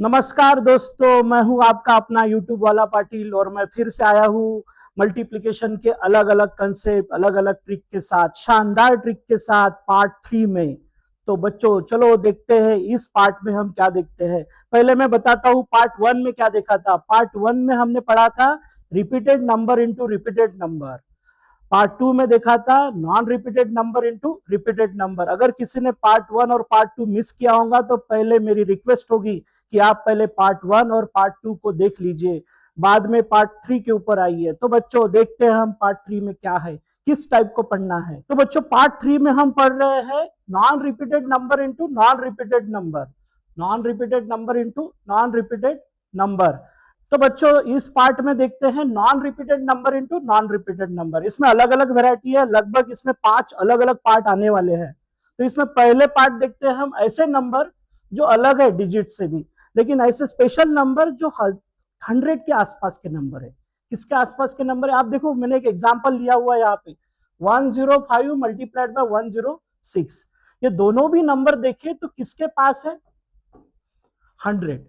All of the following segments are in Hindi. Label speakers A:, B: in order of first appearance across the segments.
A: नमस्कार दोस्तों, मैं हूं आपका अपना यूट्यूब वाला पाटिल और मैं फिर से आया हूं मल्टीप्लिकेशन के अलग अलग कंसेप्ट, अलग अलग ट्रिक के साथ, शानदार ट्रिक के साथ पार्ट 3 में। तो बच्चों चलो देखते हैं इस पार्ट में हम क्या देखते हैं। पहले मैं बताता हूं पार्ट 1 में क्या देखा था। पार्ट 1 में हमने पढ़ा था repeated number into repeated number. Part 2 में देखा था non repeated number into repeated number. अगर किसी ने पार्ट 1 और पार्ट 2 मिस किया होगा तो पहले मेरी रिक्वेस्ट होगी कि आप पहले पार्ट 1 और पार्ट 2 को देख लीजिए, बाद में पार्ट 3 के ऊपर आइए। तो बच्चों देखते हैं हम पार्ट 3 में क्या है, किस टाइप को पढ़ना है। तो बच्चों पार्ट 3 में हम पढ़ रहे हैं non repeated number into non repeated number, non repeated number into non repeated number. तो बच्चों इस पार्ट में देखते हैं non repeated number into non repeated number. इसमें अलग अलग वैरायटी है, लगभग इसमें 5 अलग अलग पार्ट आने वाले हैं। तो इसमें पहले पार्ट देखते हैं हम ऐसे नंबर जो अलग है डिजिट से भी, लेकिन ऐसे स्पेशल नंबर जो 100 के आसपास के नंबर है। किसके आसपास के नंबर है आप देखो, मैंने एक एग्जाम्पल लिया हुआ है यहाँ पे 105 मल्टीप्लाइड बाय 106। ये दोनों भी नंबर देखे तो किसके पास है 100।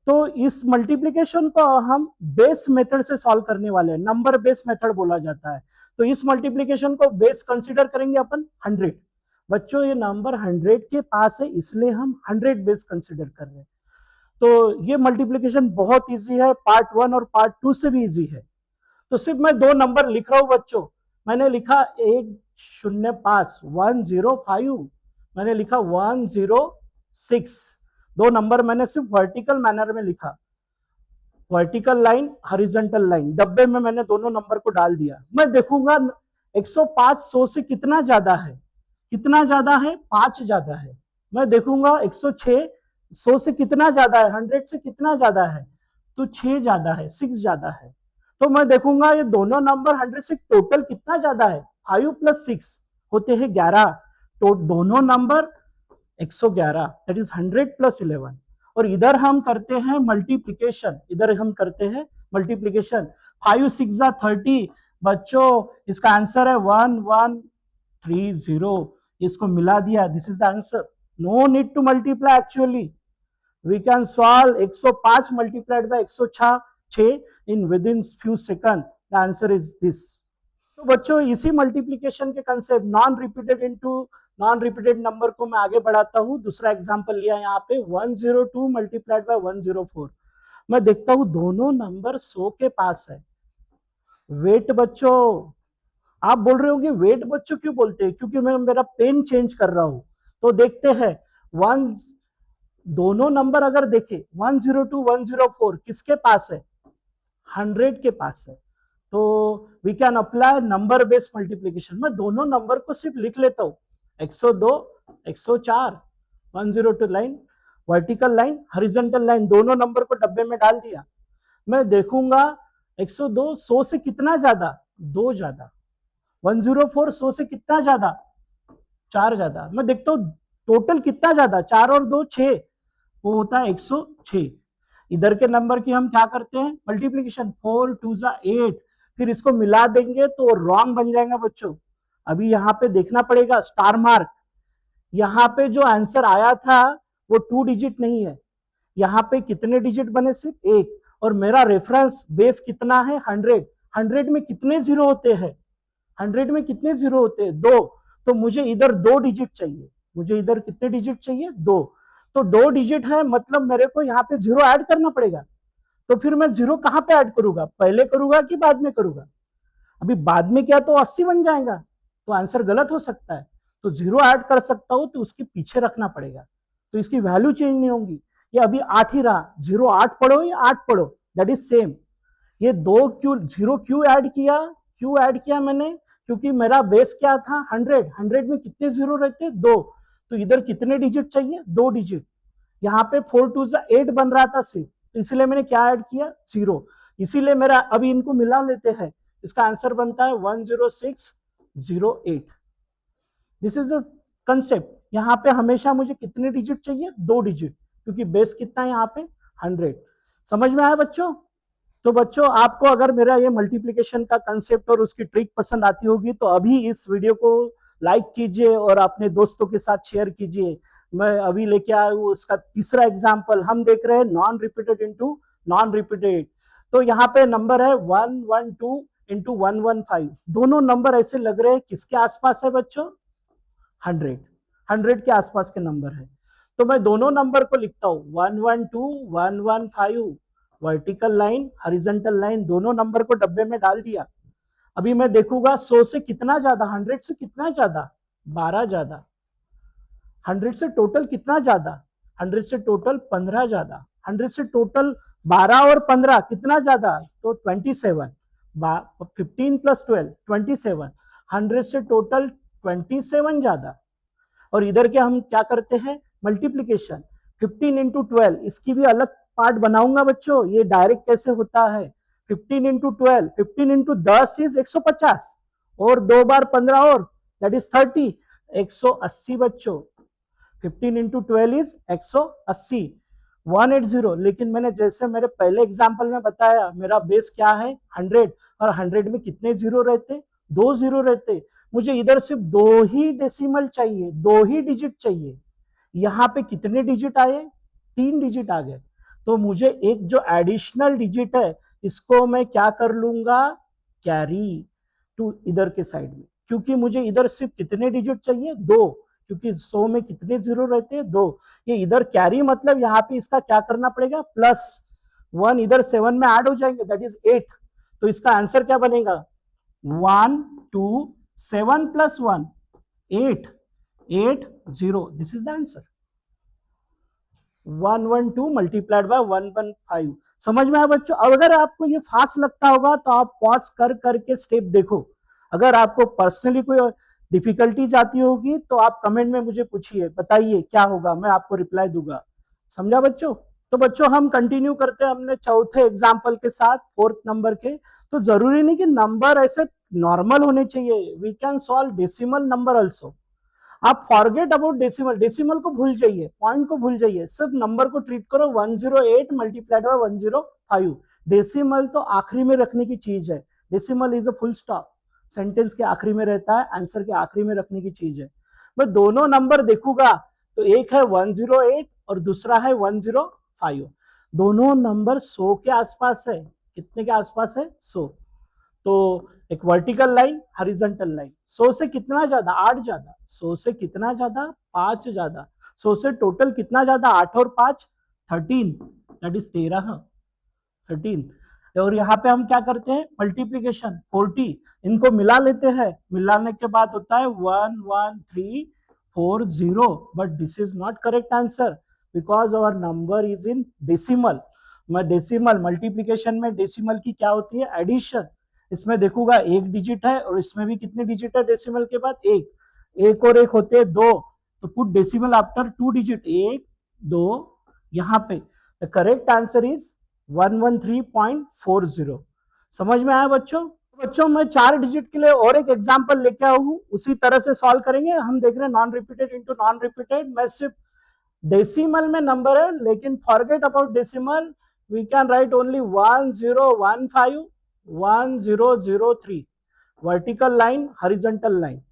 A: तो इस मल्टीप्लिकेशन को हम बेस मेथड से सॉल्व करने वाले हैं, नंबर बेस मेथड बोला जाता है। तो इस मल्टीप्लिकेशन को बेस कंसीडर करेंगे अपन 100। बच्चों ये नंबर 100 के पास है इसलिए हम 100 बेस कंसीडर कर रहे हैं। तो ये मल्टीप्लिकेशन बहुत इजी है, पार्ट 1 और पार्ट 2 से भी इजी है। तो सिर्फ मैं दो नंबर लिख रहा हूं बच्चों। मैंने लिखा 105 105, मैंने लिखा 106। दो नंबर मैंने सिर्फ वर्टिकल मैनर में लिखा, वर्टिकल लाइन हॉरिजॉन्टल लाइन, डब्बे में मैंने दोनों नंबर को डाल दिया। मैं देखूंगा 105 100 से कितना ज्यादा है, कितना ज्यादा है 5 ज्यादा है। मैं देखूंगा 106 100 से कितना ज्यादा है, 100 से कितना ज्यादा है, तो 6 ज्यादा है, 6 ज्यादा है। तो मैं देखूंगा ये दोनों नंबर 100 से टोटल कितना ज्यादा है, 5 + 6 होते हैं 11। तो दोनों नंबर 111, दैट इज 100 + 11। और इधर हम करते हैं मल्टीप्लीकेशन, इधर हम करते हैं मल्टीप्लीकेशन। 5 6 30 बच्चों, इसका आंसर है 1130। इसको मिला दिया, this is the answer. No need to multiply, actually we can solve 105 multiplied by 106 in within few second. The answer is this. तो बच्चों इसी मल्टीप्लिकेशन के concept non repeated into non repeated number को मैं आगे बढ़ाता हूं। दूसरा एग्जांपल लिया यहाँ पे 102 मल्टीप्लाइड बाय 104। मैं देखता हूं दोनों नंबर 100 के पास है। वेट बच्चों, आप बोल रहे होंगे वेट बच्चों क्यों बोलते हैं, क्योंकि मैं मेरा पेन चेंज कर रहा हूं। तो देखते हैं वन, दोनों नंबर अगर देखे 102 104 किसके पास है, 100 के पास है। तो we can apply number based multiplication. मैं दोनों नंबर को सिर्फ लिख लेता हूं 102 104, 102 line vertical line horizontal line, दोनों नंबर को डब्बे में डाल दिया। मैं देखूंगा 102 100 से कितना ज्यादा, 2 ज्यादा। 104 100 से कितना ज्यादा, 4 ज्यादा। मैं देखता हूं टोटल कितना ज्यादा, 4 और 2 6, वो होता है 106। इधर के नंबर की हम क्या करते हैं मल्टीप्लीकेशन, 4 2 8, फिर इसको मिला देंगे तो रॉन्ग बन जाएगा बच्चों। अभी यहाँ पे देखना पड़ेगा स्टार मार्क, यहाँ पे जो आंसर आया था वो 2 डिजिट नहीं है, यहाँ पे कितने डिजिट बने, सिर्फ 1। और मेरा रेफरेंस बेस कितना है 100। 100 में कितने जीरो होते हैं, 100 में कितने जीरो होते हैं, 2। तो मुझे इधर 2 डिजिट चाहिए, मुझे इधर कितने डिजिट चाहिए, 2। तो 2 डिजिट है, मतलब मेरे को यहाँ पे जीरो ऐड करना पड़ेगा। तो फिर मैं जीरो कहाँ पे ऐड करूंगा, पहले करूंगा कि बाद में करूंगा। अभी बाद में किया तो 80 बन जाएगा, तो आंसर गलत हो सकता है। तो जीरो ऐड कर सकता हूं तो उसके पीछे रखना पड़ेगा, तो इसकी वैल्यू चेंज नहीं होगी। ये अभी 8 ही रहा, जीरो 8 पढ़ो या 8 पढ़ो, दैट इज सेम। ये 2 क्यों जीरो क्यों ऐड किया, क्यों ऐड किया मैंने, क्योंकि मेरा बेस क्या था 100। 100 में कितने जीरो रहते, 2। तो इधर कितने डिजिट चाहिए, 2 डिजिट। यहाँ पे 4 2 8 बन रहा था सिर्फ, तो इसलिए मैंने क्या ऐड किया, जीरो। इसीलिए मेरा अभी इनको मिला लेते हैं, इसका आंसर बनता है 10608। This is the concept. यहाँ पे हमेशा मुझे कितने डिजिट चाहिए, 2 डिजिट, क्योंकि बेस कितना है यहाँ पे 100। समझ में आया बच्चों। तो बच्चों आपको अगर मेरा ये मल्टीप्लिकेशन का कंसेप्ट और उसकी ट्रिक पसंद आती होगी तो अभी इस वीडियो को लाइक कीजिए और अपने दोस्तों के साथ शेयर कीजिए। मैं अभी लेके आया हूँ उसका तीसरा एग्जाम्पल। हम देख रहे हैं non repeated into non repeated. तो यहाँ पे नंबर है 112 इंटू 115। दोनों नंबर ऐसे लग रहे हैं किसके आसपास है बच्चों? 100, 100 के आसपास के नंबर है। तो मैं दोनों नंबर को लिखता हूँ 112 115, वर्टिकल लाइन हॉरिजॉन्टल लाइन दोनों नंबर को डब्बे में डाल दिया। अभी मैं देखूंगा 100 से कितना ज्यादा, 100 से कितना ज्यादा, 12 ज्यादा। 100 से टोटल कितना ज्यादा, 100 से टोटल 15 ज्यादा। 100 से टोटल 12 और 15 कितना ज्यादा, तो 27। 15 प्लस 12 27। 100 से टोटल 27 ज्यादा। और इधर के हम क्या करते हैं, मल्टीप्लीकेशन। 15 इंटू 12, इसकी भी अलग पार्ट बनाऊंगा बच्चों। ये डायरेक्ट कैसे होता है, 15 इंटू 12, 15 इंटू 10 इज 150, और 2 बार 15 और दैट इज 30, 180 बच्चों। 15 इंटू 12 इज 180, 180। लेकिन मैंने जैसे मेरे पहले एग्जाम्पल में बताया, मेरा बेस क्या है 100, और 100 में कितने जीरो रहते, 2 जीरो रहते। मुझे इधर सिर्फ 2 ही डेसिमल चाहिए, 2 ही डिजिट चाहिए। यहाँ पे कितने डिजिट आए, 3 डिजिट आ गए। तो मुझे एक जो एडिशनल डिजिट है इसको मैं क्या कर लूंगा, कैरी टू इधर के साइड में, क्योंकि मुझे इधर सिर्फ कितने डिजिट चाहिए, 2, क्योंकि 100 में कितने जीरो रहते हैं, 2। ये इधर कैरी मतलब यहाँ पे इसका क्या करना पड़ेगा, प्लस 1 इधर 7 में ऐड हो जाएंगे, दैट इज 8। तो इसका आंसर क्या बनेगा, 1 2 7 plus 1 8, 8 0। This is the answer. 112 multiplied by 115। समझ में आया बच्चों? अब अगर आपको ये फास्ट लगता होगा तो आप पॉज कर करके स्टेप देखो। अगर आपको पर्सनली कोई डिफिकल्टीज आती होगी तो आप कमेंट में मुझे पूछिए, बताइए क्या होगा, मैं आपको रिप्लाई दूंगा। समझा बच्चों? तो बच्चों हम कंटिन्यू करते हैं अपने चौथे एग्जाम्पल के साथ, 4th नंबर के। तो जरूरी नहीं कि नंबर ऐसे नॉर्मल होने चाहिए, we can solve decimal number also. आप फॉरगेट अबाउट डेसिमल, डेसिमल को भूल जाइए, पॉइंट को भूल जाइए, सिर्फ नंबर को ट्रीट करो। 108 मल्टीप्लाइड बाय 105। डेसिमल तो आखिरी में रखने की चीज है, decimal is a full stop, sentence के आखिरी में रहता है, आंसर के आखिरी में रखने की चीज है। मैं दोनों नंबर देखूंगा तो एक है 108 और दूसरा है 105। दोनों नंबर 100 के आसपास है। कितने के आसपास है, 100। तो एक वर्टिकल लाइन हॉरिजॉन्टल लाइन, 100 से कितना ज्यादा, 8 ज्यादा। 100 से कितना ज्यादा, 5 ज्यादा। 100 से टोटल कितना ज्यादा, 8 और 5 13, दैट इज 13, 13। और यहाँ पे हम क्या करते हैं, मल्टीप्लीकेशन 40, इनको मिला लेते हैं। मिलाने के बाद होता है 11340, but this is not correct answer because our number is in decimal. मैं डेसिमल, मल्टीप्लीकेशन में डेसिमल की क्या होती है, एडिशन। इसमें देखूंगा एक डिजिट है और इसमें भी कितने डिजिट है डेसिमल के बाद, एक। एक और एक होते हैं 2, तो पुट डेसिमल आफ्टर 2 डिजिट, 1 2। यहाँ पे द करेक्ट आंसर इज 113.40। समझ में आया बच्चों? बच्चों मैं 4 डिजिट के लिए और एक एग्जांपल लेके आया हूँ, उसी तरह से सॉल्व करेंगे। हम देख रहे हैं non repeated into non repeated. मैं सिर्फ डेसिमल में नंबर है, लेकिन forget about decimal, we can write only 1015 1003, vertical line horizontal line.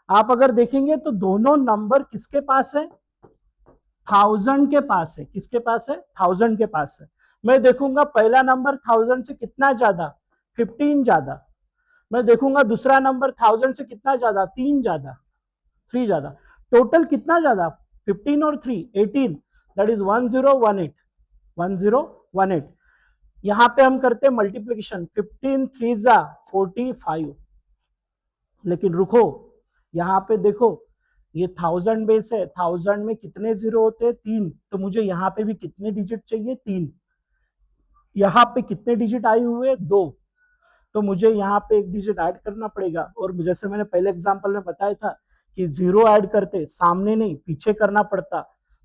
A: आप अगर देखेंगे तो दोनों नंबर किसके पास है, 1000 के पास है। किसके पास है, 1000 के पास है। मैं देखूंगा पहला नंबर 1000 से कितना ज्यादा, 15 ज्यादा। मैं देखूंगा दूसरा नंबर 1000 से कितना ज्यादा, 3 ज्यादा, 3 ज्यादा। टोटल कितना ज्यादा, 15 और 3 18, दैट इज 1018, 1018। यहां पे हम करते हैं मल्टीप्लीकेशन, 15 3 जा 45। लेकिन रुको, यहाँ पे देखो ये 1000 बेस है, 1000 में कितने जीरो होते हैं, 3। तो मुझे यहाँ पे भी कितने डिजिट चाहिए, 3। यहाँ पे कितने डिजिट आए हुए, 2। तो मुझे यहाँ पे एक डिजिट ऐड करना पड़ेगा। और जैसे मैंने पहले एग्जांपल में बताया था कि जीरो ऐड करते, सामने नहीं पीछे करना पड़ता,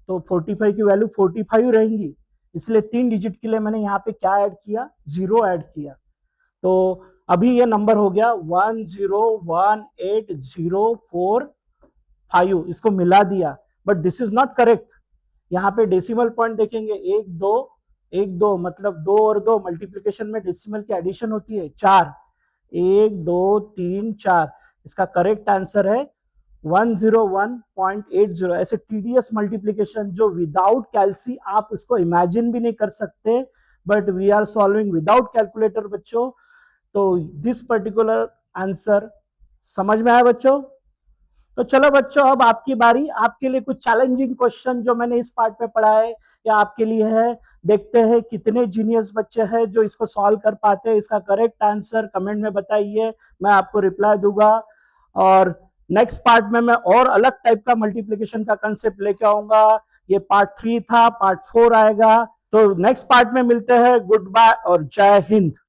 A: तो 45 की वैल्यू 45 रहेंगी। इसलिए 3 डिजिट के लिए मैंने यहाँ पे क्या ऐड किया, जीरो ऐड किया। तो अभी ये नंबर हो गया 1018045, इसको मिला दिया, but this is not correct. यहाँ पे डेसिमल पॉइंट देखेंगे 1 2 1 2, मतलब 2 और 2 मल्टीप्लीकेशन में डेसिमल की एडिशन होती है 4, 1 2 3 4। इसका करेक्ट आंसर है 101.80, ऐसे टीडीएस मल्टीप्लीकेशन जो विदाउट कैलसी आप इसको इमेजिन भी नहीं कर सकते, but we are solving without calculator बच्चों। तो दिस पर्टिकुलर आंसर समझ में आया बच्चों? तो चलो बच्चों, अब आपकी बारी। आपके लिए कुछ चैलेंजिंग क्वेश्चन जो मैंने इस पार्ट में पढ़ा है या आपके लिए है, देखते हैं कितने जीनियस बच्चे हैं जो इसको सॉल्व कर पाते हैं। इसका करेक्ट आंसर कमेंट में बताइए, मैं आपको रिप्लाई दूंगा। और नेक्स्ट पार्ट में मैं और अलग टाइप का मल्टीप्लीकेशन का कंसेप्ट लेके आऊंगा। ये पार्ट 3 था, पार्ट 4 आएगा। तो नेक्स्ट पार्ट में मिलते हैं। गुड बाय और जय हिंद।